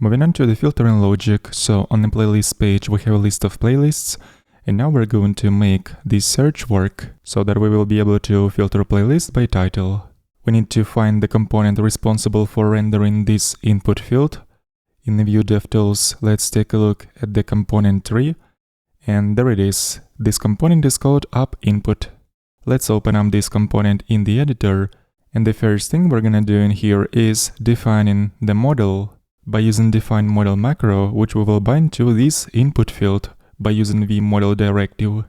Moving on to the filtering logic, so on the playlist page we have a list of playlists, and now we're going to make this search work so that we will be able to filter playlists by title. We need to find the component responsible for rendering this input field. In the Vue DevTools, let's take a look at the component tree, and there it is. This component is called appInput. Let's open up this component in the editor, and the first thing we're gonna do in here is defining the model by using define model macro, which we will bind to this input field by using vModel directive.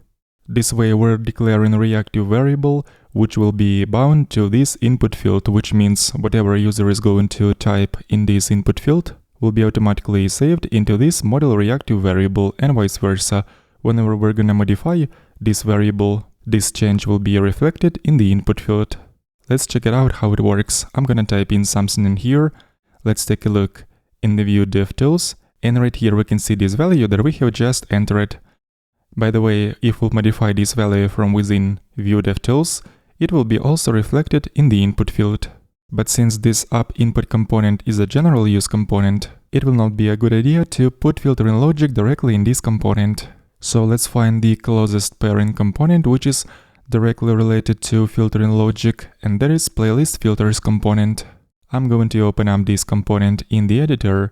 This way we're declaring a reactive variable which will be bound to this input field, which means whatever user is going to type in this input field will be automatically saved into this model reactive variable, and vice versa. Whenever we're gonna modify this variable, this change will be reflected in the input field. Let's check it out how it works. I'm gonna type in something in here. Let's take a look in the Vue DevTools, and right here we can see this value that we have just entered. By the way, if we modify this value from within Vue DevTools, it will be also reflected in the input field. But since this appInput component is a general use component, it will not be a good idea to put filtering logic directly in this component. So let's find the closest pairing component which is directly related to filtering logic, and that is playlist filters component. I'm going to open up this component in the editor,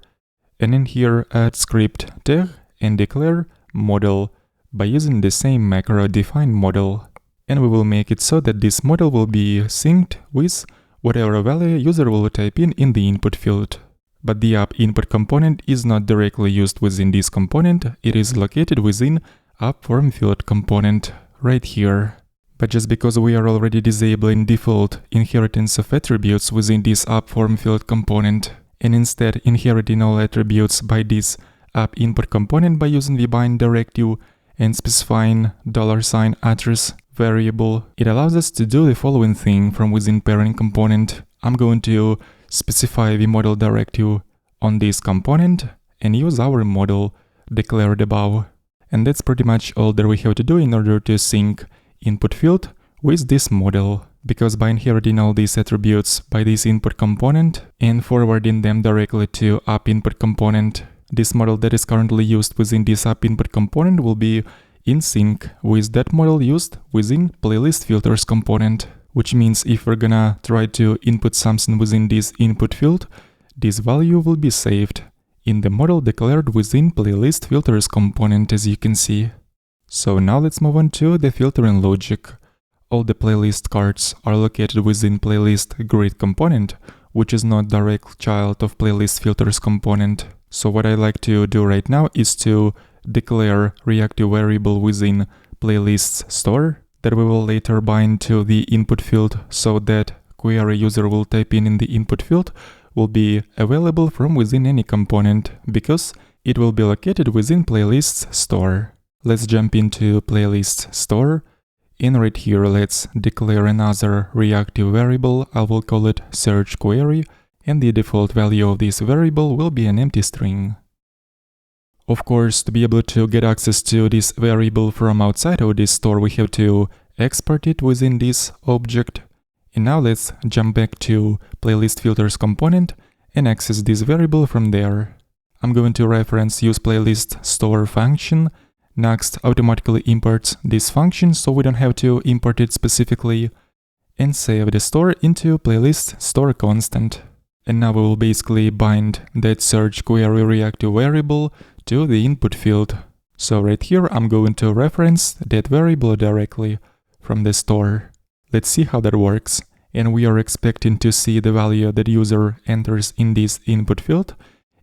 and in here add script tag and declare model by using the same macro define model. And we will make it so that this model will be synced with whatever value user will type in the input field. But the appInput component is not directly used within this component, it is located within appFormField component right here. But just because we are already disabling default inheritance of attributes within this appFormField component, and instead inheriting all attributes by this appInput component by using the bind directive and specifying $address variable, it allows us to do the following thing from within pairing component. I'm going to specify the model directive on this component and use our model declared above. And that's pretty much all that we have to do in order to sync input field with this model, because by inheriting all these attributes by this input component and forwarding them directly to appInput component, this model that is currently used within this appInput component will be in sync with that model used within playlist filters component, which means if we're gonna try to input something within this input field, this value will be saved in the model declared within playlist filters component, as you can see. So now let's move on to the filtering logic. All the playlist cards are located within playlist grid component, which is not direct child of playlist filters component. So what I like to do right now is to declare reactive variable within playlists store that we will later bind to the input field, so that query user will type in the input field will be available from within any component, because it will be located within playlists store. Let's jump into playlist store, and right here let's declare another reactive variable. I will call it search query, and the default value of this variable will be an empty string. Of course, to be able to get access to this variable from outside of this store, we have to export it within this object. And now let's jump back to playlist filters component and access this variable from there. I'm going to reference use playlist store function. Nuxt automatically imports this function, so we don't have to import it specifically, and save the store into playlist store constant. And now we will basically bind that search query reactive variable to the input field. So right here I'm going to reference that variable directly from the store. Let's see how that works. And we are expecting to see the value that user enters in this input field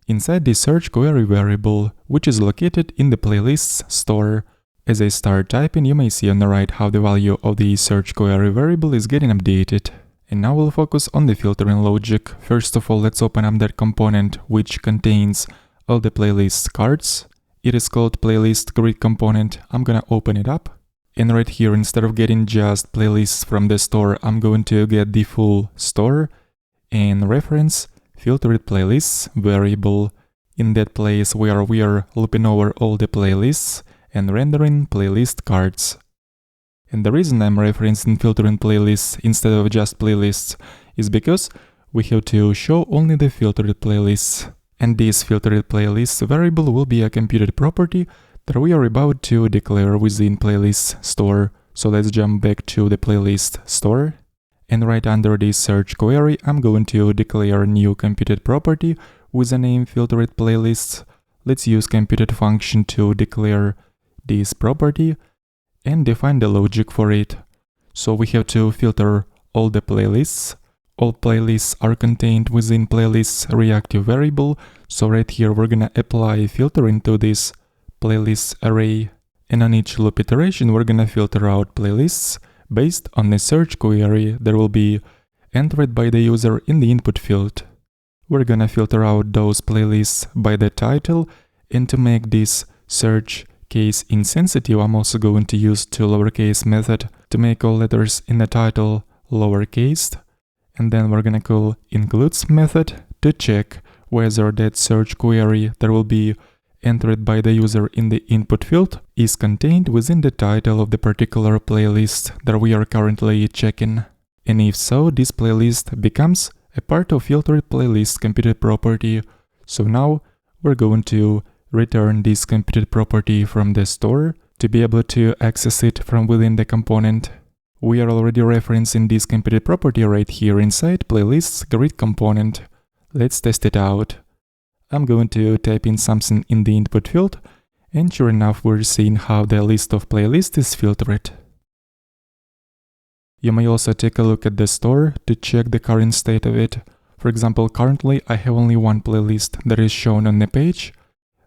inside the search query variable, which is located in the playlists store. As I start typing, you may see on the right how the value of the search query variable is getting updated. And now we'll focus on the filtering logic. First of all, let's open up that component which contains all the playlist cards. It is called playlist grid component. I'm gonna open it up. And right here, instead of getting just playlists from the store, I'm going to get the full store and reference filtered playlists variable. In that place where we are looping over all the playlists and rendering playlist cards. And the reason I'm referencing filtering playlists instead of just playlists is because we have to show only the filtered playlists. And this filtered playlists variable will be a computed property that we are about to declare within playlist store. So let's jump back to the playlist store. And right under this search query, I'm going to declare a new computed property with the name filtered playlists. Let's use computed function to declare this property and define the logic for it. So we have to filter all the playlists. All playlists are contained within playlists reactive variable. So right here, we're gonna apply a filter into this playlist array. And on each loop iteration, we're gonna filter out playlists based on the search query that will be entered by the user in the input field. We're gonna filter out those playlists by the title, and to make this search case insensitive, I'm also going to use toLowerCase method to make all letters in the title lowercase. And then we're gonna call includes method to check whether that search query that will be entered by the user in the input field is contained within the title of the particular playlist that we are currently checking. And if so, this playlist becomes a part of filtered playlist computed property. So now we're going to return this computed property from the store to be able to access it from within the component. We are already referencing this computed property right here inside playlists grid component. Let's test it out. I'm going to type in something in the input field, and sure enough, we're seeing how the list of playlists is filtered. You may also take a look at the store to check the current state of it. For example, currently I have only one playlist that is shown on the page.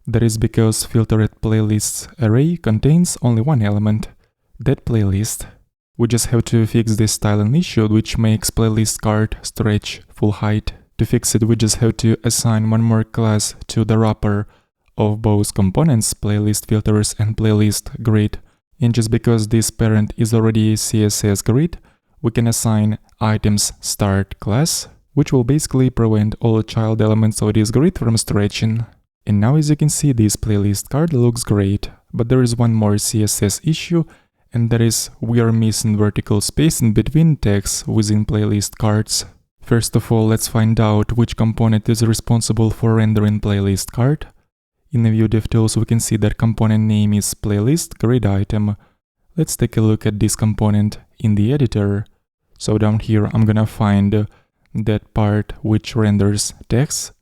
That is because filtered playlists array contains only one element, that playlist. We just have to fix this styling issue, which makes playlist card stretch full height. To fix it, we just have to assign one more class to the wrapper of both components, playlist filters and playlist grid. And just because this parent is already a CSS grid, we can assign items start class, which will basically prevent all child elements of this grid from stretching. And now, as you can see, this playlist card looks great, but there is one more CSS issue, and that is we are missing vertical spacing between tags within playlist cards. First of all, let's find out which component is responsible for rendering playlist card. In the Vue DevTools, we can see that component name is playlist grid item. Let's take a look at this component in the editor. So down here, I'm gonna find that part which renders text.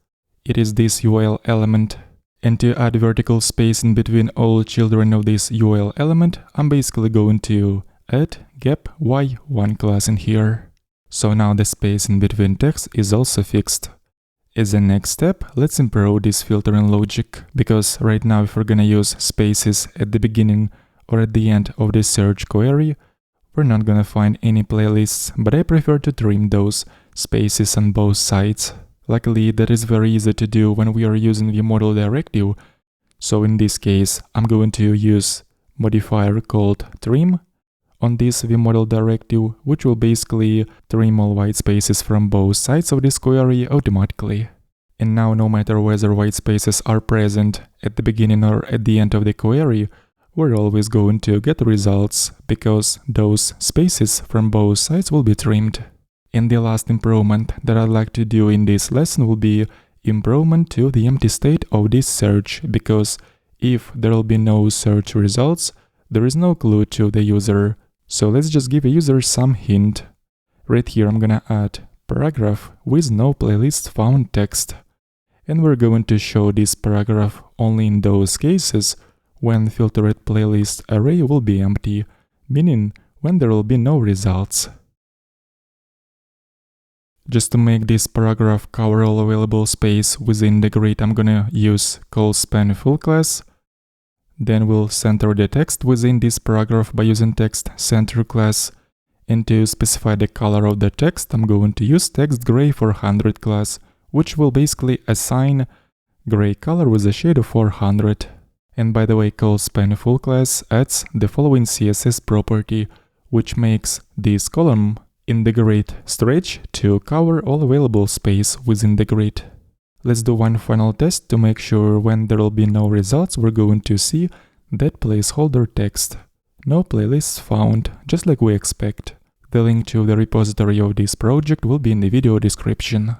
It is this UL element. And to add vertical spacing between all children of this UL element, I'm basically going to add gap y1 class in here. So now the spacing between text is also fixed. As a next step, let's improve this filtering logic, because right now if we're gonna use spaces at the beginning or at the end of the search query, we're not gonna find any playlists, but I prefer to trim those spaces on both sides. Luckily, that is very easy to do when we are using the model directive. So in this case, I'm going to use modifier called trim on this vModel directive, which will basically trim all white spaces from both sides of this query automatically. And now, no matter whether white spaces are present at the beginning or at the end of the query, we're always going to get results, because those spaces from both sides will be trimmed. And the last improvement that I'd like to do in this lesson will be improvement to the empty state of this search, because if there will be no search results, there is no clue to the user. So let's just give a user some hint. Right here I'm gonna add paragraph with no playlist found text. And we're going to show this paragraph only in those cases when filtered playlist array will be empty, meaning when there will be no results. Just to make this paragraph cover all available space within the grid, I'm gonna use callSpan full class. Then we'll center the text within this paragraph by using text center class. And to specify the color of the text, I'm going to use text gray 400 class, which will basically assign gray color with a shade of 400. And by the way, callSpan full class adds the following CSS property, which makes this column in the grid stretch to cover all available space within the grid. Let's do one final test to make sure when there will be no results, we're going to see that placeholder text. No playlists found, just like we expect. The link to the repository of this project will be in the video description.